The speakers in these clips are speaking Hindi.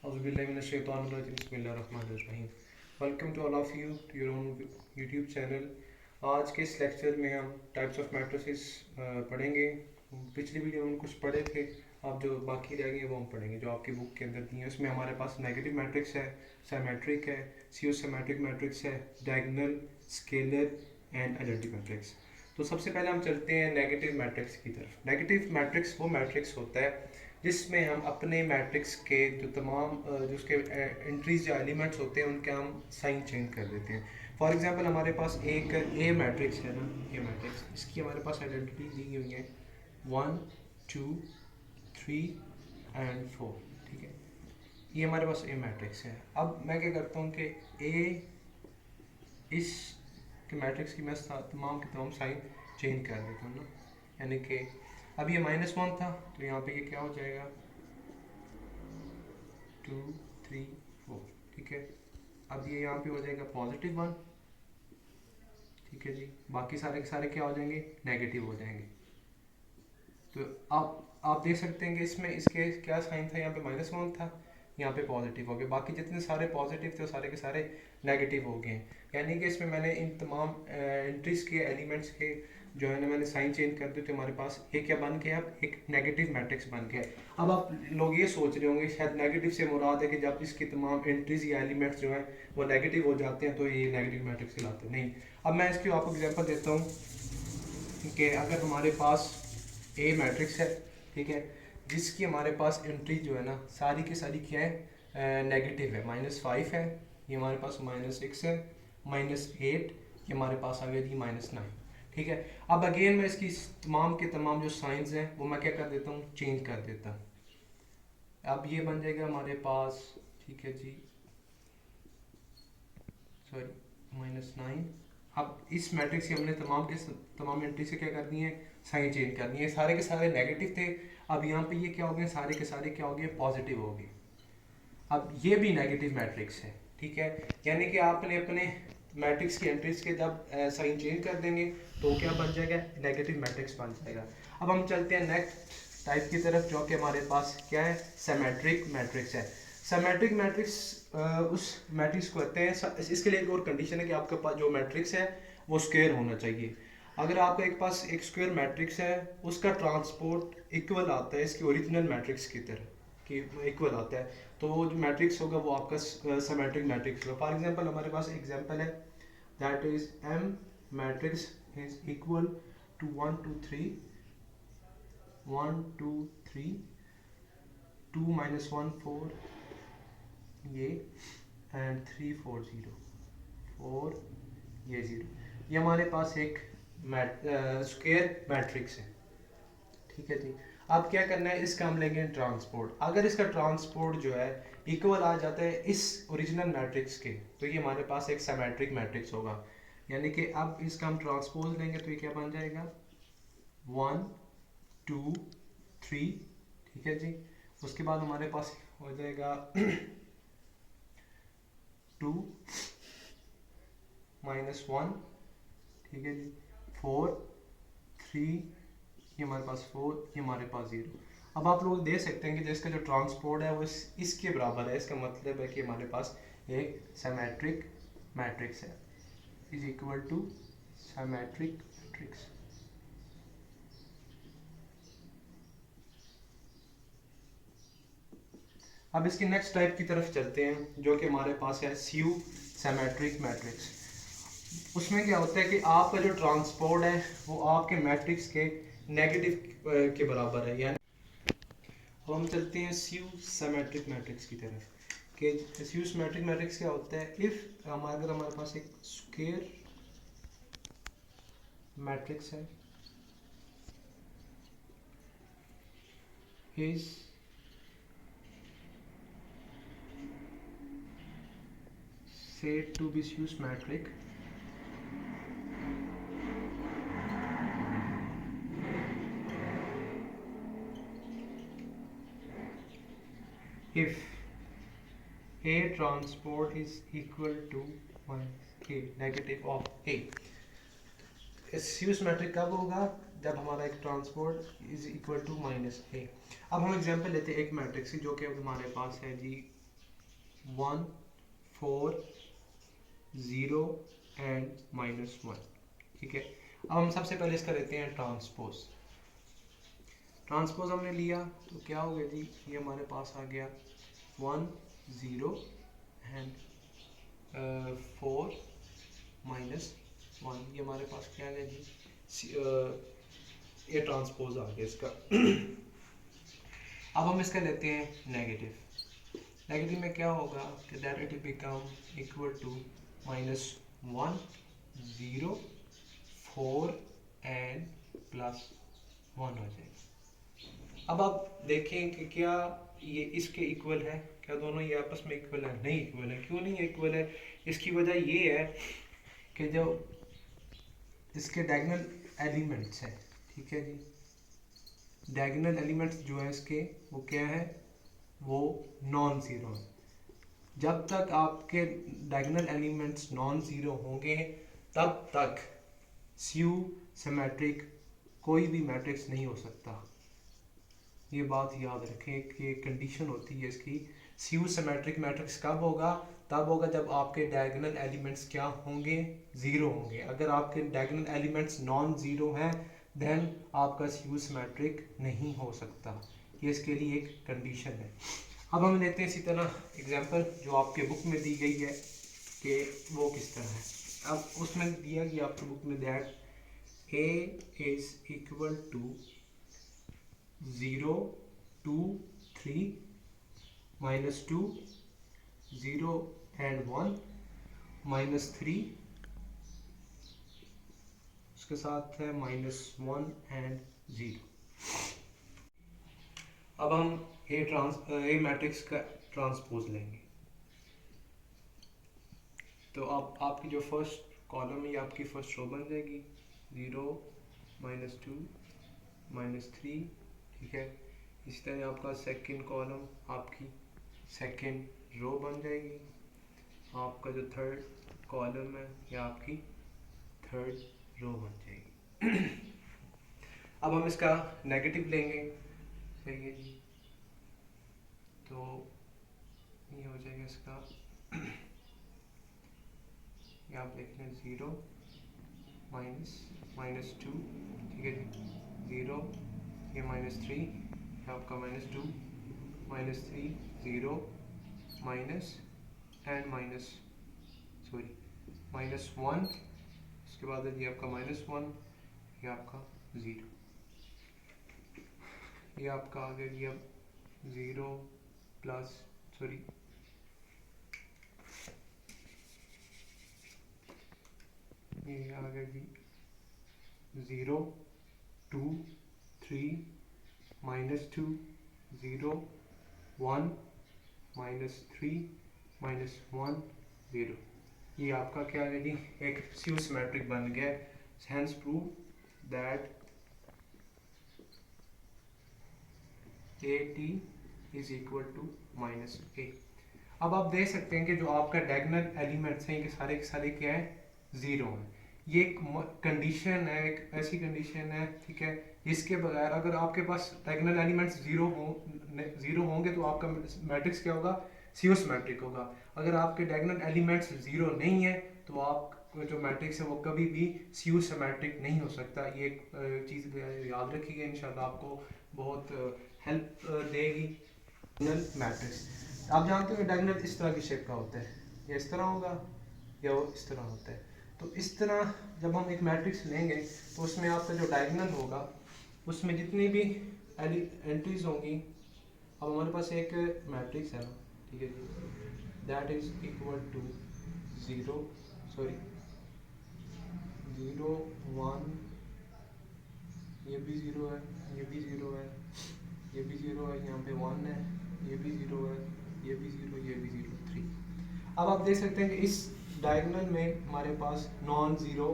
बिस्मिल्लाहिर्रहमानिर्रहीम। Welcome to all of you to your own YouTube channel. आज के इस लेक्चर में हम टाइप्स ऑफ मैट्रिसेस पढ़ेंगे। पिछली वीडियो में हम कुछ पढ़े थे, अब जो बाकी रह गए वो हम पढ़ेंगे जो आपकी बुक के अंदर दी है। उसमें हमारे पास नेगेटिव मैट्रिक्स है, सिमेट्रिक है, सीओ सिमेट्रिक मैट्रिक्स है, diagonal, scalar and identity matrix. तो सबसे पहले हम चलते हैं नेगेटिव मैट्रिक्स की तरफ। नेगेटिव मैट्रिक्स वो मैट्रिक्स होता है जिसमें हम अपने मैट्रिक्स के जो तमाम जो उसके एंट्रीज या एलिमेंट्स होते हैं उनके हम साइन चेंज कर देते हैं। फॉर एग्जांपल हमारे पास एक ए मैट्रिक्स है ना, ए मैट्रिक्स, इसकी हमारे पास आइडेंटिटी दी हुई है 1 2 3 एंड 4। ठीक है, ये हमारे पास ए मैट्रिक्स है। अब मैं क्या करता हूँ कि ए इस के मैट्रिक्स की मैं तमाम के तमाम साइन चेंज कर देता हूँ ना, यानी कि अब ये -1 था तो यहाँ पे ये क्या हो जाएगा 2 3 4। ठीक है, अब ये यहाँ पे हो जाएगा +1। ठीक है जी, बाकी सारे के सारे क्या हो जाएंगे, नेगेटिव हो जाएंगे। तो आप देख सकते हैं कि इसमें इसके क्या साइन था, यहाँ पे -1 था, यहाँ पे पॉजिटिव हो गए, बाकी जितने सारे पॉजिटिव थे वो सारे के सारे नेगेटिव हो गए। यानी कि इसमें मैंने इन तमाम एंट्रीज के एलिमेंट्स के जो है ना मैंने साइन चेंज कर दिए, तो हमारे पास एक क्या बन गया, अब एक नेगेटिव मैट्रिक्स बन गया। अब आप लोग ये सोच रहे होंगे शायद नेगेटिव से मुराद है कि जब इसकी तमाम एंट्रीज या एलिमेंट्स जो हैं वो नेगेटिव हो जाते हैं तो ये नेगेटिव मैट्रिक्स कहलाते हैं। नहीं, अब मैं इसकी आपको एग्जांपल देता हूँ कि अगर हमारे पास ए मैट्रिक्स है, ठीक है, जिसकी हमारे पास एंट्री जो है ना सारी की सारी क्या है, नेगेटिव है। -5 है, ये हमारे पास -6 है, -8, ये हमारे पास आ गया जी -9। ठीक है, अब अगेन मैं इसकी तमाम के तमाम जो साइंस हैं वो मैं क्या कर देता हूँ, चेंज कर देता हूँ। अब ये बन जाएगा हमारे पास, ठीक है जी, सॉरी, -9। अब इस मैट्रिक्स की हमने तमाम के तमाम एंट्री से क्या कर दी है, साइन चेंज कर दिए। सारे के सारे नेगेटिव थे, अब यहाँ पे ये क्या हो गए, सारे के सारे क्या हो गए, पॉजिटिव हो गए। अब ये भी नेगेटिव मैट्रिक्स है। ठीक है, यानी कि आपने अपने मैट्रिक्स की एंट्रीज के जब साइन चेंज कर देंगे तो क्या बन जाएगा, नेगेटिव मैट्रिक्स बन जाएगा। अब हम चलते हैं नेक्स्ट टाइप की तरफ जो कि हमारे पास क्या है, सिमेट्रिक मैट्रिक्स है। सिमेट्रिक मैट्रिक्स उस मैट्रिक्स को कहते हैं, इसके लिए एक और कंडीशन है कि आपके पास जो मैट्रिक्स है वो स्क्वायर होना चाहिए। अगर आपके एक पास एक स्क्वायर मैट्रिक्स है, उसका ट्रांसपोर्ट इक्वल आता है इसकी ओरिजिनल मैट्रिक्स की तरह, कि इक्वल आता है, तो वो जो मैट्रिक्स होगा वो आपका सिमेट्रिक मैट्रिक्स होगा। फॉर एग्जांपल हमारे पास एग्जांपल है, that is M matrix is equal to 1 2 3 1 2 3 2 -1 4 ये एंड 3 4 0 4 ये 0। ये हमारे पास एक स्क्वायर मैट्रिक्स है। ठीक है जी, अब क्या करना है, इसका हम लेंगे ट्रांसपोर्ट। अगर इसका ट्रांसपोर्ट जो है इक्वल आ जाता है इस ओरिजिनल मैट्रिक्स के, तो ये हमारे पास एक सिमेट्रिक मैट्रिक्स होगा। यानी कि अब इसका हम ट्रांसपोज लेंगे तो ये क्या बन जाएगा 1 2 3। ठीक है जी, उसके बाद हमारे पास हो जाएगा 2 -1। ठीक है जी, 4 3, ये हमारे पास 4, ये हमारे पास 0। अब आप लोग देख सकते हैं कि जो इसका जो ट्रांसपोर्ट है वो इसके बराबर है। इसका मतलब है कि हमारे पास एक सिमेट्रिक मैट्रिक्स है, is equal to symmetric matrix. अब इसकी नेक्स्ट टाइप की तरफ चलते हैं जो कि हमारे पास है स्यू सिमेट्रिक मैट्रिक्स। उसमें क्या होता है कि आपका जो ट्रांसपोर्ट है वो आपके मैट्रिक्स के नेगेटिव के बराबर है। यानी अब हम चलते हैं स्यू सिमेट्रिक मैट्रिक्स की तरफ कि स्यू सिमेट्रिक मैट्रिक्स क्या होता है, इफ अगर हमारे पास एक स्क्वायर मैट्रिक्स है is said to be skew symmetric if A transport is equal to -A, negative of A। Skew symmetric कब होगा, जब हमारा एक transport is equal to -A। अब हम एग्जांपल लेते हैं एक मैट्रिक्स की जो कि हमारे पास है जी 1 4 0 एंड -1। ठीक है, अब हम सबसे पहले इसका लेते हैं ट्रांसपोज। ट्रांसपोज हमने लिया तो क्या हो गया जी, ये हमारे पास आ गया 1 0 एंड 4 -1। ये हमारे पास क्या है जी, ये ट्रांसपोज आ गया इसका। अब हम इसका लेते हैं नेगेटिव। नेगेटिव में क्या होगा कि that it become equal to -1 0 4 and +1 हो जाएगा। अब आप देखें कि क्या ये इसके इक्वल है, क्या दोनों ये आपस में इक्वल है? नहीं इक्वल है। क्यों नहीं इक्वल है? इसकी वजह ये है कि जो इसके डायगोनल एलिमेंट्स हैं, ठीक है जी, डायगोनल एलिमेंट्स जो है इसके वो क्या है, वो नॉन ज़ीरो है। जब तक आपके डायगोनल एलिमेंट्स नॉन ज़ीरो होंगे तब तक स्यू सिमेट्रिक कोई भी मैट्रिक्स नहीं हो सकता। ये बात याद रखें कि कंडीशन होती है इसकी। स्यू सिमेट्रिक मैट्रिक्स कब होगा? तब होगा जब आपके डायगोनल एलिमेंट्स क्या होंगे, ज़ीरो होंगे। अगर आपके डायगोनल एलिमेंट्स नॉन ज़ीरो हैं देन आपका स्यू सिमेट्रिक नहीं हो सकता। ये इसके लिए एक कंडीशन है। अब हम लेते हैं इसी तरह एग्जांपल जो आपके बुक में दी गई है कि वो किस तरह है। अब उसमें दिया गया आपकी बुक में that a is equal to 0 2 3 -2 0 and 1 -3, उसके साथ है -1 एंड 0। अब हम ए मैट्रिक्स का ट्रांसपोज लेंगे। तो आपकी जो फर्स्ट कॉलम है आपकी फर्स्ट रो बन जाएगी 0 -2 -3। ठीक है, इसी तरह आपका सेकंड कॉलम आपकी सेकंड रो बन जाएगी। आपका जो थर्ड कॉलम है या आपकी थर्ड रो बन जाएगी। अब हम इसका नेगेटिव लेंगे, सही है जी। तो ये हो जाएगा इसका ये आप देख लें 0 -2, ठीक है जी, 0 ये -3 ये आपका -2 -3 0 माइनस एंड -1, उसके बाद है जी आपका -1, ये आपका 0, ये आपका आ गया जी अब 0 प्लस ये आ गया जी 0 2 3 -2 0 1 -3 -1 0। ये आपका क्या है जी, एक स्यू सिमेट्रिक बन गया। Hence prove that AT is equal to -A। अब आप देख सकते हैं कि जो आपका डायगोनल एलिमेंट्स हैं कि सारे के सारे क्या है, ज़ीरो हैं। ये एक कंडीशन है, एक ऐसी कंडीशन है, ठीक है, जिसके बगैर अगर आपके पास डायगोनल एलिमेंट्स ज़ीरो होंगे तो आपका मैट्रिक्स क्या होगा, स्यू सिमेट्रिक होगा। अगर आपके डायगोनल एलिमेंट्स ज़ीरो नहीं है तो आप जो मैट्रिक्स है वो कभी भी स्यू सिमेट्रिक नहीं हो सकता। ये एक चीज़ याद रखिएगा, इंशाल्लाह आपको बहुत हेल्प देगी। डायगोनल मैट्रिक्स आप जानते हो डायगोनल इस तरह की शेप का होता है, या इस तरह होगा या वो इस तरह होता है। तो इस तरह जब हम एक मैट्रिक्स लेंगे तो उसमें आपका जो डायगोनल होगा उसमें जितनी भी एंट्रीज होंगी, अब हमारे पास एक मैट्रिक्स है ना, ठीक है जी, दैट इज इक्वल टू 0 1, ये भी 0 है, ये भी 0 है, ये भी 0 है, यहाँ पे 1 है, ये भी 0 है, ये भी 0, ये भी 0 3। अब आप देख सकते हैं कि इस डायगोनल में हमारे पास नॉन ज़ीरो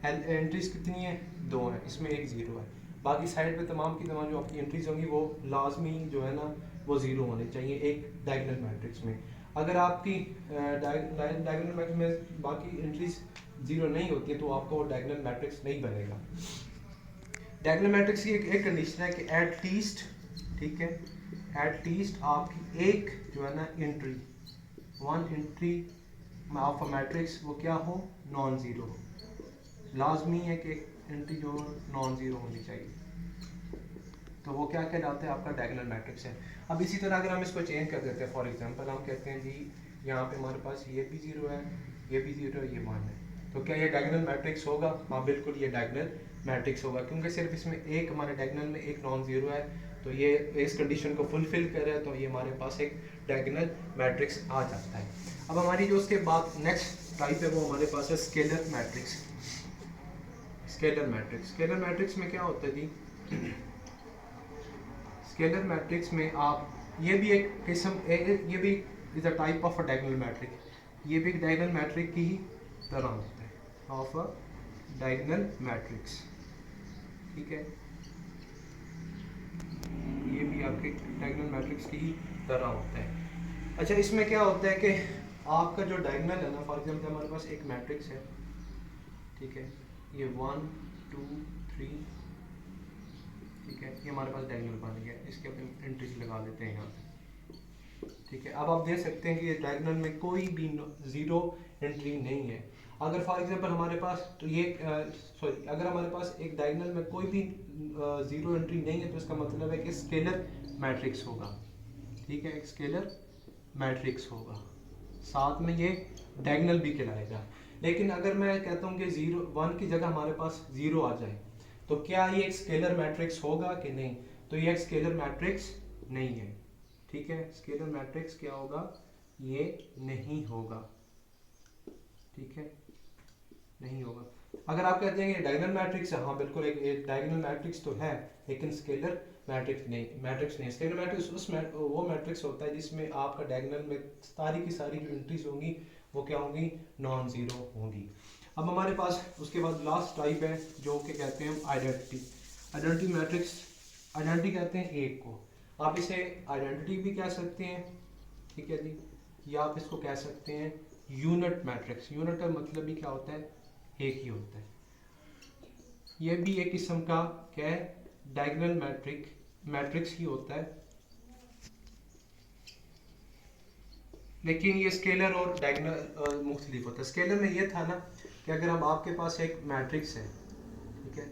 एंट्रीज कितनी है, 2 है, इसमें एक 0 है। बाकी साइड पे तमाम की तमाम जो आपकी एंट्रीज होंगी वो लाजमी जो है ना वो 0 होने चाहिए एक डायगोनल मैट्रिक्स में। अगर आपकी डायगोनल मैट्रिक्स में बाकी एंट्रीज 0 नहीं होती है तो आपका वो डायगोनल मैट्रिक्स नहीं बनेगा। डायगोनल मैट्रिक्स की एक कंडीशन है कि एट लीस्ट, ठीक है, एट लीस्ट आपकी एक जो है ना entry one entry of a matrix वो क्या हो, नॉन ज़ीरो। लाजमी है कि एंट्री जो नॉन ज़ीरो होनी चाहिए, तो वो क्या कहलाता है, आपका डायगोनल मैट्रिक्स है। अब इसी तरह अगर हम इसको चेंज कर देते हैं, फॉर एग्जांपल हम कहते हैं जी यहाँ पे हमारे पास ये भी ज़ीरो है, ये भी ज़ीरो है, ये वन है, तो क्या ये डायगोनल मैट्रिक्स होगा? हाँ बिल्कुल ये डायगोनल मैट्रिक्स होगा, क्योंकि सिर्फ इसमें एक हमारे डायगोनल में एक नॉन ज़ीरो है, तो ये इस कंडीशन को फुलफिल कर रहा है, तो ये हमारे पास एक डायगोनल मैट्रिक्स आ जाता है। अब हमारी जो उसके बाद नेक्स्ट टाइप है वो हमारे पास है scalar matrix. Scalar matrix, scalar matrix में क्या होता है जी, स्केलर मैट्रिक्स में आप ये भी एक किस्म ये भी is a type of a diagonal matrix, ये भी एक डायगोनल मैट्रिक की ही तरह होता है, ऑफ अ डायगोनल मैट्रिक्स, ठीक है, ये भी आपके डायगोनल मैट्रिक्स की ही तरह होता है। अच्छा इसमें क्या होता है कि आपका जो डायगोनल है ना, फॉर एग्जांपल हमारे पास एक मैट्रिक्स है, ठीक है, ये 1 2 3, ठीक है, ये हमारे पास डायगोनल बन गया, इसके अपन एंट्रीज लगा देते हैं यहाँ पे, ठीक है। अब आप देख सकते हैं कि ये डायगोनल में कोई भी ज़ीरो एंट्री नहीं है। अगर फॉर एग्जांपल हमारे पास तो ये सॉरी अगर हमारे पास एक डायगोनल में कोई भी ज़ीरो एंट्री नहीं है, तो इसका मतलब है कि स्केलर मैट्रिक्स होगा, ठीक है, एक स्केलर मैट्रिक्स होगा, साथ में ये डायगोनल भी कहलाएगा। लेकिन अगर मैं कहता हूँ कि 1 की जगह हमारे पास 0 आ जाए, तो क्या ये एक स्केलर मैट्रिक्स होगा कि नहीं? तो ये एक स्केलर मैट्रिक्स नहीं है, ठीक है, स्केलर मैट्रिक्स क्या होगा, ये नहीं होगा, ठीक है, नहीं होगा। अगर आप कहते हैं कि डायगोनल मैट्रिक्स है, हाँ बिल्कुल एक डायगोनल मैट्रिक्स तो है, लेकिन स्केलर मैट्रिक्स नहीं। स्केलर मैट्रिक्स वो मैट्रिक्स होता है जिसमें आपका डायगोनल में सारी की सारी जो एंट्रीज होंगी वो क्या होंगी, नॉन ज़ीरो होंगी। अब हमारे पास उसके बाद लास्ट टाइप है जो कि कहते हैं हम आइडेंटिटी। आइडेंटिटी मैट्रिक्स, आइडेंटिटी कहते हैं एक को, आप इसे आइडेंटिटी भी कह सकते हैं, ठीक है जी, या आप इसको कह सकते हैं यूनिट मैट्रिक्स। यूनिट का मतलब भी क्या होता है, एक ही होता है। ये भी एक किस्म का क्या है, डायगोनल मैट्रिक्स ही होता है, लेकिन ये स्केलर और डायगोनल मुख्तलिफ होता है। स्केलर में ये था ना कि अगर हम आपके पास एक मैट्रिक्स है, ठीक है,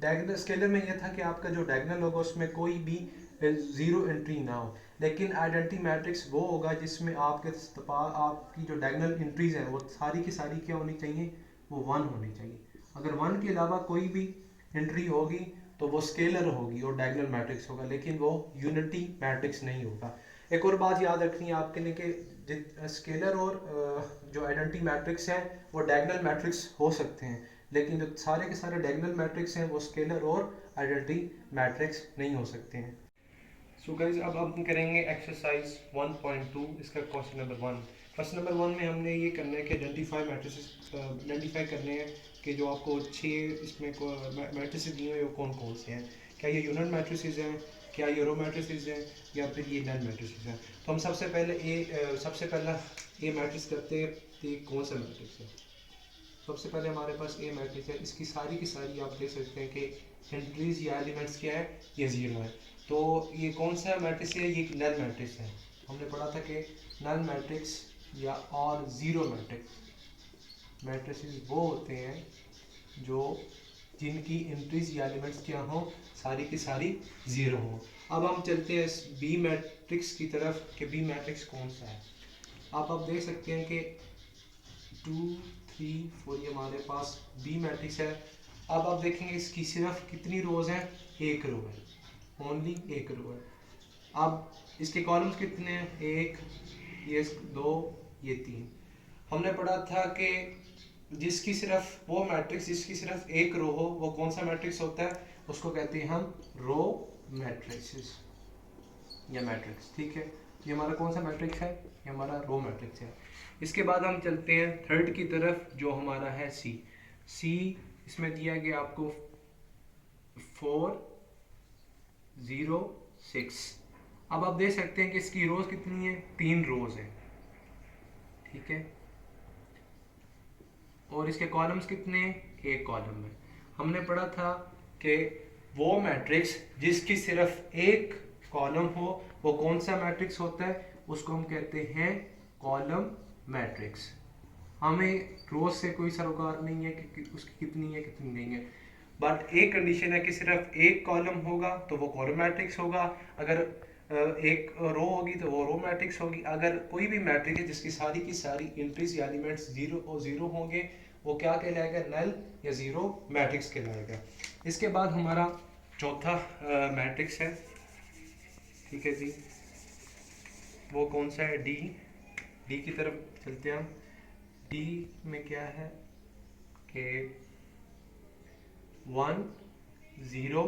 डायगोनल स्केलर में यह था कि आपका जो डायगोनल होगा उसमें कोई भी ज़ीरो एंट्री ना हो। लेकिन आइडेंटिटी मैट्रिक्स वो होगा जिसमें आपकी जो डायगोनल एंट्रीज हैं वो सारी की सारी क्या होनी चाहिए, वो 1 होनी चाहिए। अगर 1 के अलावा कोई भी एंट्री होगी तो वो स्केलर होगी और डायगोनल मैट्रिक्स होगा, लेकिन वो यूनिटी मैट्रिक्स नहीं होगा। एक और बात याद रखनी है आपके लिए कि स्केलर और जो आइडेंटिटी मैट्रिक्स है वो डायगोनल मैट्रिक्स हो सकते हैं, लेकिन जो सारे के सारे डायगोनल मैट्रिक्स हैं वो स्केलर और आइडेंटिटी मैट्रिक्स नहीं हो सकते हैं। सो गाइस अब हम करेंगे एक्सरसाइज 1.2, इसका क्वेश्चन नंबर 1। क्वेश्चन नंबर 1 में हमने ये करना है कि आइडेंटिफाई करने हैं कि जो आपको 6 इसमें मैट्रिसेस दिए हुए वो कौन कौन से हैं। क्या ये यूनिट मैट्रिसेस हैं, क्या ये रो मैट्रिसेस हैं, या फिर ये नल मैट्रिसेस हैं। तो हम सबसे पहला ए मैट्रिक्स करते हैं, तो ये कौन सा मैट्रिक्स है। सबसे पहले हमारे पास ए मैट्रिक्स है, इसकी सारी की सारी आप देख सकते हैं कि एंट्रीज या एलिमेंट्स क्या है, ये 0 है। तो ये कौन सा मैट्रिक्स है, ये नल मैट्रिक्स है। हमने पढ़ा था कि नल मैट्रिक्स या और ज़ीरो मैट्रिक्स वो होते हैं जो जिनकी एंट्रीज या एलिमेंट्स क्या हो, सारी की सारी 0 हो। अब हम चलते हैं इस बी मैट्रिक्स की तरफ कि बी मैट्रिक्स कौन सा है। आप देख सकते हैं कि 2 3 4 ये हमारे पास बी मैट्रिक्स है। अब आप देखेंगे इसकी सिर्फ कितनी रोज हैं, एक रो है, ओनली एक रो है। अब इसके कॉलम्स कितने हैं, एक, ये 2, ये 3। हमने पढ़ा था कि जिसकी सिर्फ वो मैट्रिक्स जिसकी सिर्फ एक रो हो वो कौन सा मैट्रिक्स होता है, उसको कहते हैं हम रो मैट्रिक्स या मैट्रिक्स, ठीक है। ये हमारा कौन सा मैट्रिक्स है, ये हमारा रो मैट्रिक्स है। इसके बाद हम चलते हैं थर्ड की तरफ जो हमारा है सी इसमें दिया गया आपको 4 0 6। अब आप देख सकते हैं कि इसकी रोज कितनी है, 3 रोज है, ठीक है, और इसके कॉलम्स कितने हैं, एक कॉलम है। हमने पढ़ा था कि वो मैट्रिक्स जिसकी सिर्फ एक कॉलम हो वो कौन सा मैट्रिक्स होता है, उसको हम कहते हैं कॉलम मैट्रिक्स। हमें रोज से कोई सरोकार नहीं है कि उसकी कितनी है कितनी नहीं है, बट एक कंडीशन है कि सिर्फ एक कॉलम होगा तो वो कॉलम मैट्रिक्स होगा, अगर एक रो होगी तो वो रो मैट्रिक्स होगी। अगर कोई भी मैट्रिक्स है जिसकी सारी की सारी एंट्रीज या एलिमेंट्स जीरो और जीरो होंगे वो क्या कहलाएगा, नल या जीरो मैट्रिक्स कहलाएगा। इसके बाद हमारा चौथा मैट्रिक्स है, ठीक है जी, वो कौन सा है, डी। डी की तरफ चलते हैं हम। डी में क्या है कि 1 0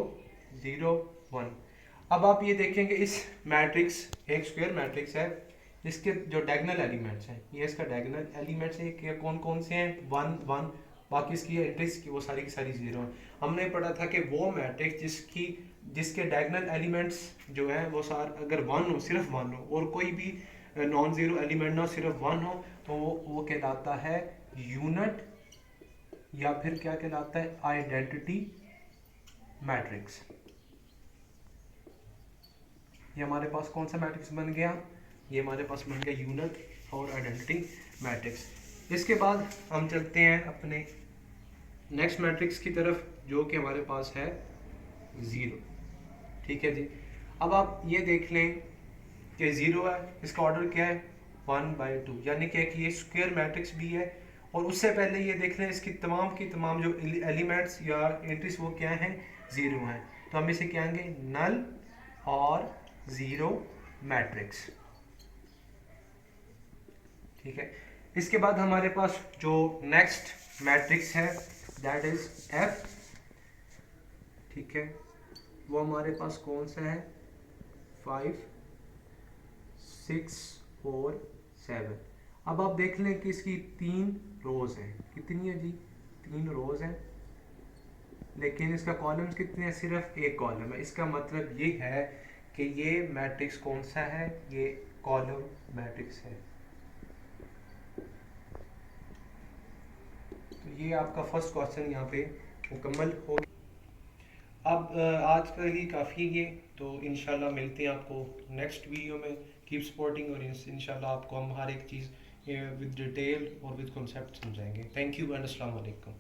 0 1। अब आप ये देखेंगे इस मैट्रिक्स एक स्क्वायर मैट्रिक्स है, इसके जो डायगोनल एलिमेंट्स हैं, ये इसका डायगोनल एलिमेंट्स है कि कौन कौन से हैं, 1 1, बाकी इसकी एंट्रीज की वो सारी की सारी जीरो हैं। हमने पढ़ा था कि वो मैट्रिक्स जिसके डायगोनल एलिमेंट्स जो हैं वो अगर 1 हो, सिर्फ 1 हो और कोई भी नॉन जीरो एलिमेंट ना हो, सिर्फ 1 हो, तो वो कहलाता है यूनिट या फिर क्या कहलाता है, आइडेंटिटी मैट्रिक्स। ये हमारे पास कौन सा मैट्रिक्स बन गया, ये हमारे पास बन गया यूनिट और आइडेंटिटी मैट्रिक्स। इसके बाद हम चलते हैं अपने नेक्स्ट मैट्रिक्स की तरफ जो कि हमारे पास है 0, ठीक है जी। अब आप ये देख लें कि 0 है, इसका ऑर्डर क्या है 1/2, यानी कि ये स्क्वायर मैट्रिक्स भी है। और उससे पहले ये देख लें इसकी तमाम की तमाम जो एलिमेंट्स या एंट्रीज वो क्या हैं, 0 हैं, तो हम इसे क्या कहेंगे, नल और जीरो मैट्रिक्स, ठीक है। इसके बाद हमारे पास जो नेक्स्ट मैट्रिक्स है दैट इज एफ, ठीक है, वो हमारे पास कौन सा है, 5 6 और 7। अब आप देख लें कि इसकी 3 रोज हैं, कितनी है जी, 3 रोज हैं, लेकिन इसका कॉलम्स कितने हैं, सिर्फ एक कॉलम है। इसका मतलब ये है कि ये मैट्रिक्स कौन सा है, ये कॉलम मैट्रिक्स है। तो ये आपका फर्स्ट क्वेश्चन यहाँ पे मुकम्मल हो गया। अब आज के लिए काफ़ी है, तो इंशाल्लाह मिलते हैं आपको नेक्स्ट वीडियो में। कीप सपोर्टिंग, और इंशाल्लाह आपको हम हर एक चीज़ विद डिटेल और विद कॉन्सेप्ट समझाएंगे। थैंक यू एंड अस्सलाम वालेकुम।